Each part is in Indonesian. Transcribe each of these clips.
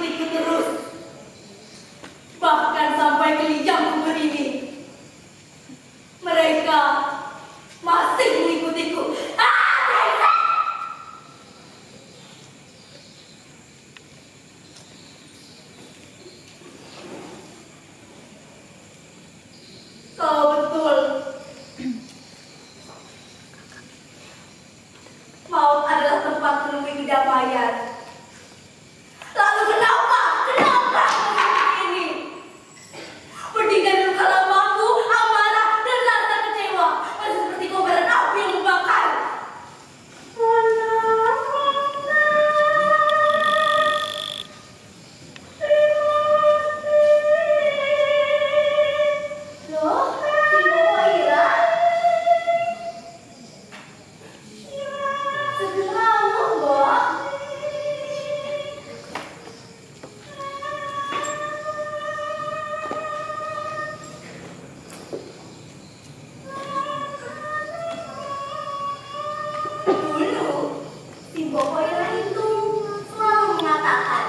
mengikutiku terus. Bahkan sampai ke liang kubur ini. Mereka masih mengikutiku. Kalau betul maut adalah tempat menemui kedamaian, lalu kenapa seperti ini? Pedih dan luka lamaku, amarah dan rasa kecewa masih seperti kobaran api yang membakar. Loh, si Bobo Ira? Segeramu, Bo. Dulu, si Bobo Ira itu selalu mengatakan,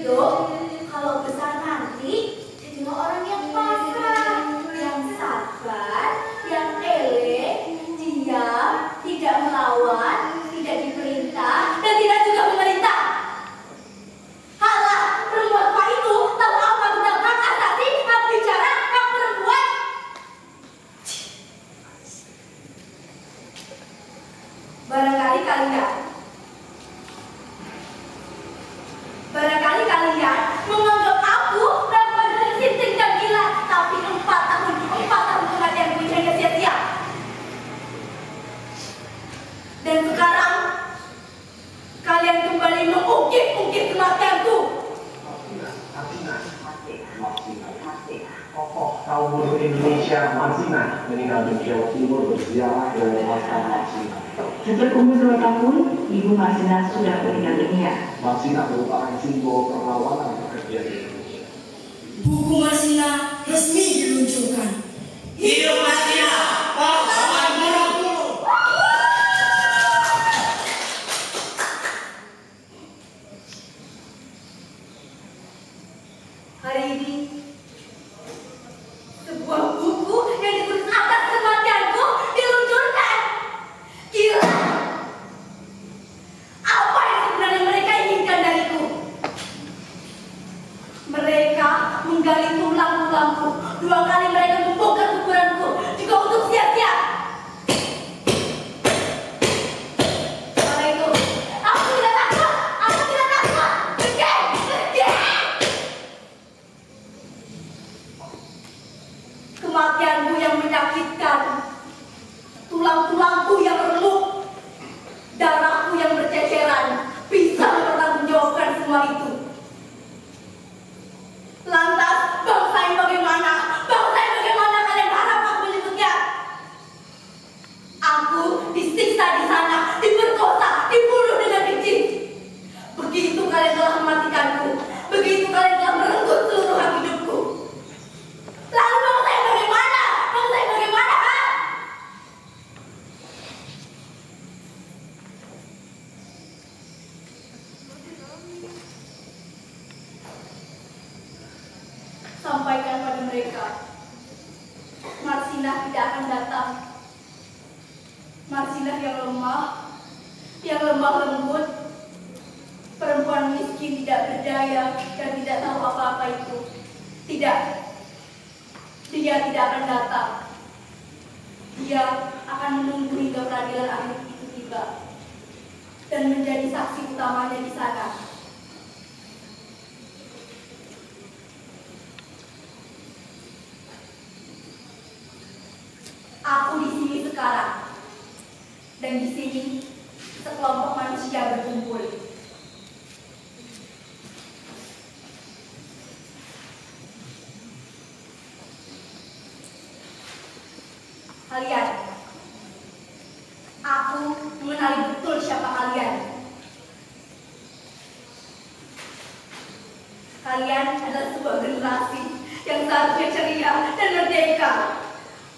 Dok, kalau besar nanti jadilah orang yang pasrah, yang sabar, yang elek, diam, tidak melawan, tidak diperintah, dan tidak juga memerintah. Halah, perempuan tua itu tahu apa tentang hak asasi, hak bicara, hak perempuan? Barangkali kalian menganggap aku dapat dari sinting dan gila, tapi 4 tahun kematian ini hanya sia-sia. Dan sekarang kalian kembali mengukir-ukir kematianku. Tokoh kaum buruh Indonesia Marsina meninggal di Jawa Timur berziarah ke makam Marsina. Sejak umur 2 tahun, Ibu Marsina sudah meninggal dunia. Marsina merupakan simbol perlawanan pekerja di Indonesia. Buku Marsina resmi diluncurkan. Hidup Marsina, pahlawan buruh. Hari ini, sebuah buku yang ditulis atas kematianku diluncurkan. Gila! Apa yang sebenarnya mereka inginkan dariku? Mereka menggali tulang-tulangku. 2 kali mereka membongkar kuburanku, juga untuk sia-sia. Karena itu, aku tidak takut. Pergi! Kematianku yang menyakitkan, tulang-tulangku yang remuk, darahku yang berceceran, bisa mempertanggungjawabkan semua itu. Lantas, bangsa yang bagaimana? Kalian harap aku menyebutnya? Aku disiksa di sana, diperkosa, dibunuh dengan keji. Begitu kalian telah mematikanku, begitu kalian telah merenggut seluruh hak hidupku. Lalu bangsa yang bagaimana? Ha? Sampaikan pada mereka, Marsina tidak akan datang. Marsina yang lemah lembut, perempuan miskin tidak berdaya dan tidak tahu apa-apa itu. Tidak, dia tidak akan datang. Dia akan menunggu hingga peradilan akhir itu tiba dan menjadi saksi utamanya di sana. Aku di sini sekarang, dan di sini sekelompok manusia berkumpul. Kalian, aku mengenali betul siapa kalian. Kalian adalah sebuah generasi yang seharusnya ceria dan merdeka.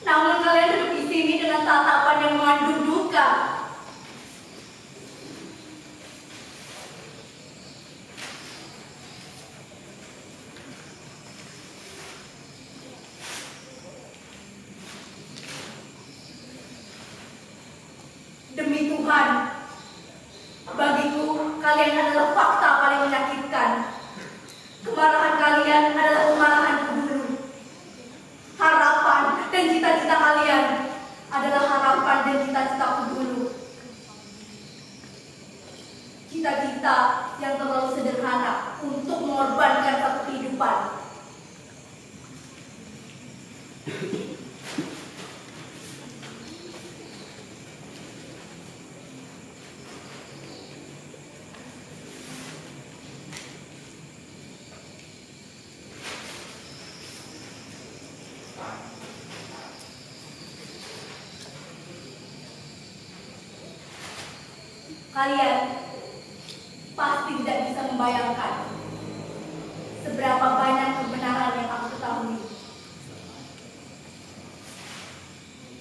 Namun kalian duduk di sini dengan tatapan yang mengandung duka. kalian adalah fakta paling menyakitkan. Kemarahan kalian adalah kemarahan dulu. Harapan dan cita-cita kalian adalah harapan dan cita-cita dulu. Cita-cita yang terlalu sederhana untuk mengorbankan satu kehidupan. Kalian pasti tidak bisa membayangkan seberapa banyak kebenaran yang aku ketahui.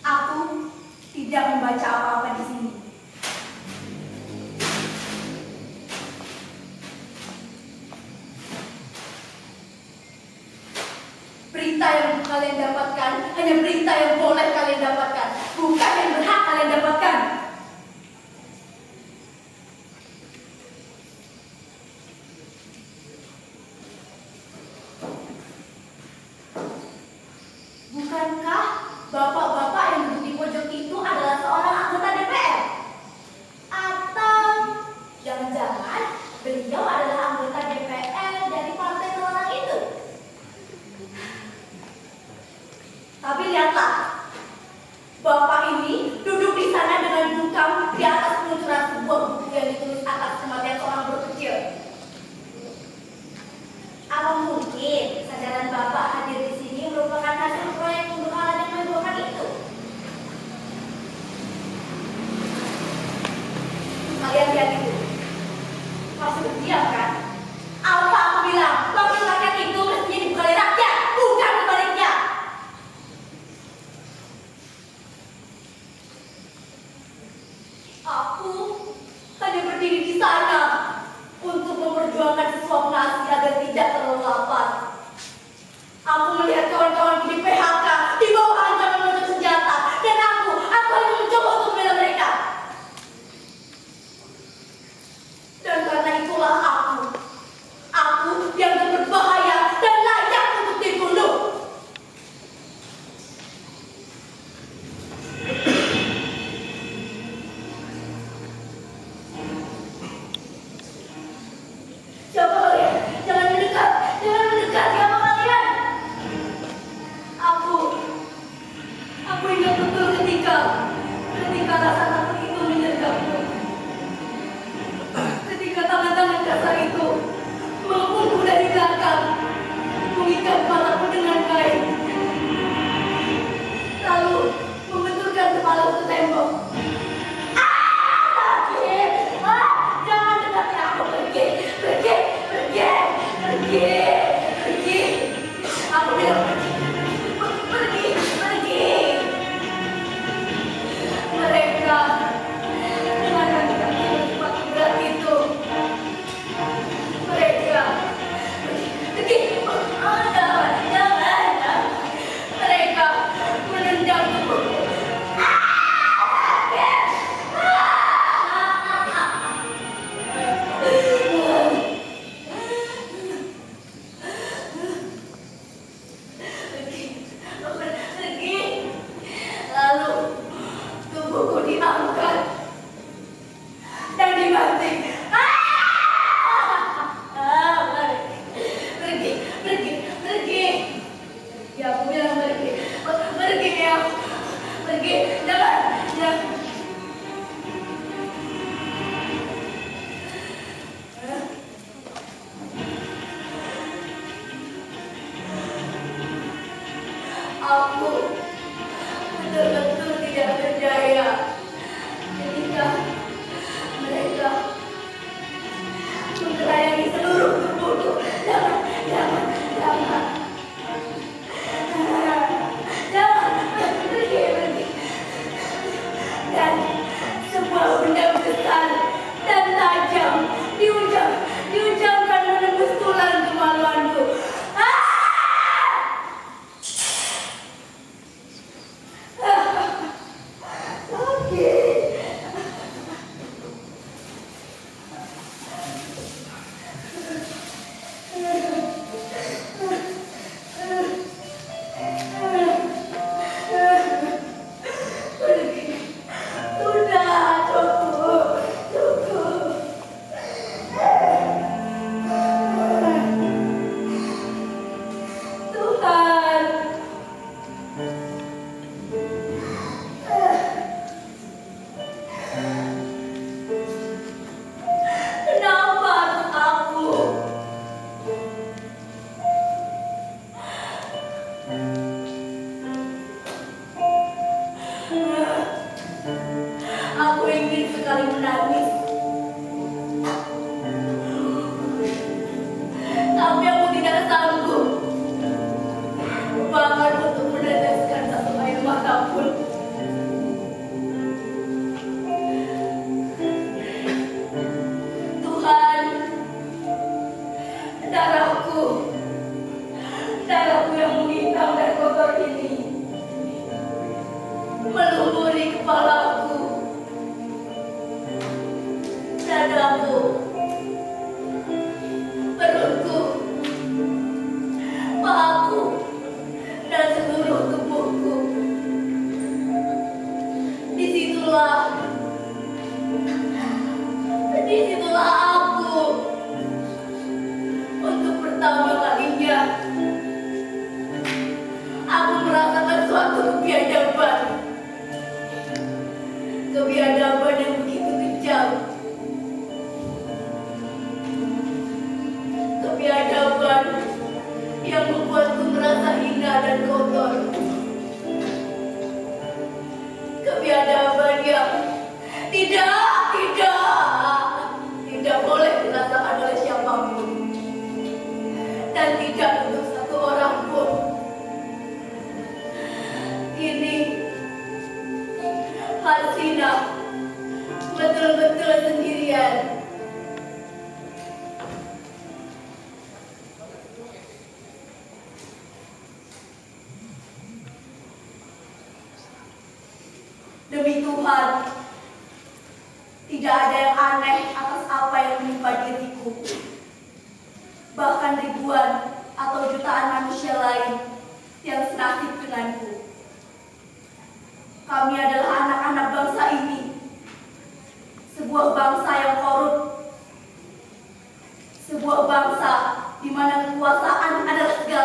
Aku tidak membaca apa-apa di sini. Berita yang kalian dapatkan hanya berita yang boleh kalian dapatkan, bukan yang berhak kalian dapatkan. Bukankah bapak-bapak yang duduk di pojok itu adalah seorang anggota DPR? Atau jangan-jangan beliau adalah anggota DPR dari partai seorang itu? Tapi lihatlah, bapak ini duduk di sana dengan bungkam di atas peluncuran sebuah buku yang ditulis atas kematian seorang buruh kecil. Apa mungkin kesadaran bapak hadir di sini merupakan hasil proyek pembukaan yang mengembangkan itu? Kalian lihat itu, masih berdiam kan? Apa aku bilang, wakil rakyat itu mestinya dibuka oleh rakyat, bukan sebaliknya. Aku hanya berdiri di sana untuk memperjuangkan sesuap nasi agar tidak terlalu lapar. Aku melihat kawan-kawan di PHK di bawah ancaman menuju senjata, dan aku hanya mencoba untuk membela mereka. Dan karena itulah aku yang berbahaya dan layak untuk dibunuh. Siapa kalian? Jangan mendekat, siapa kalian? Aku ingat betul ketika rasa takut itu menyergapku. Ketika tangan-tangan kasar itu mengepungku dari belakang, mengikat kepalaku dengan kain, lalu membenturkan kepalaku ke tembok. Jangan dekati aku, pergi. Aku bilang pergi. Mereka dengan kaki yang cepat berat itu, mereka pergi. Jangan. Mereka menendang tubuhku. Pergi. Lalu tubuhku diangkat dan dibanting. Pergi. Ya, aku bilang pergi. Pergi. Jangan. Aku betul-betul tidak berdaya ketika mereka menggerayangi seluruh tubuhku. Jangan. Pergi. Dan sebuah benda besar dan tajam diucapkan menembus tulang kemaluanku. perutku, pahaku, dan seluruh tubuhku. Disitulah aku untuk pertama kalinya aku merasakan suatu kebiadaban yang begitu kejam, kebiadaban yang membuatku merasa hina dan kotor, kebiadaban yang tidak boleh dirasakan oleh siapapun dan tidak untuk satu orang pun. Ini Harsina betul-betul sendirian. Demi Tuhan, tidak ada yang aneh atas apa yang menimpa diriku. Bahkan ribuan atau jutaan manusia lain yang senasib denganku. Kami adalah anak-anak bangsa ini. Sebuah bangsa yang korup. Sebuah bangsa di mana kekuasaan adalah segala.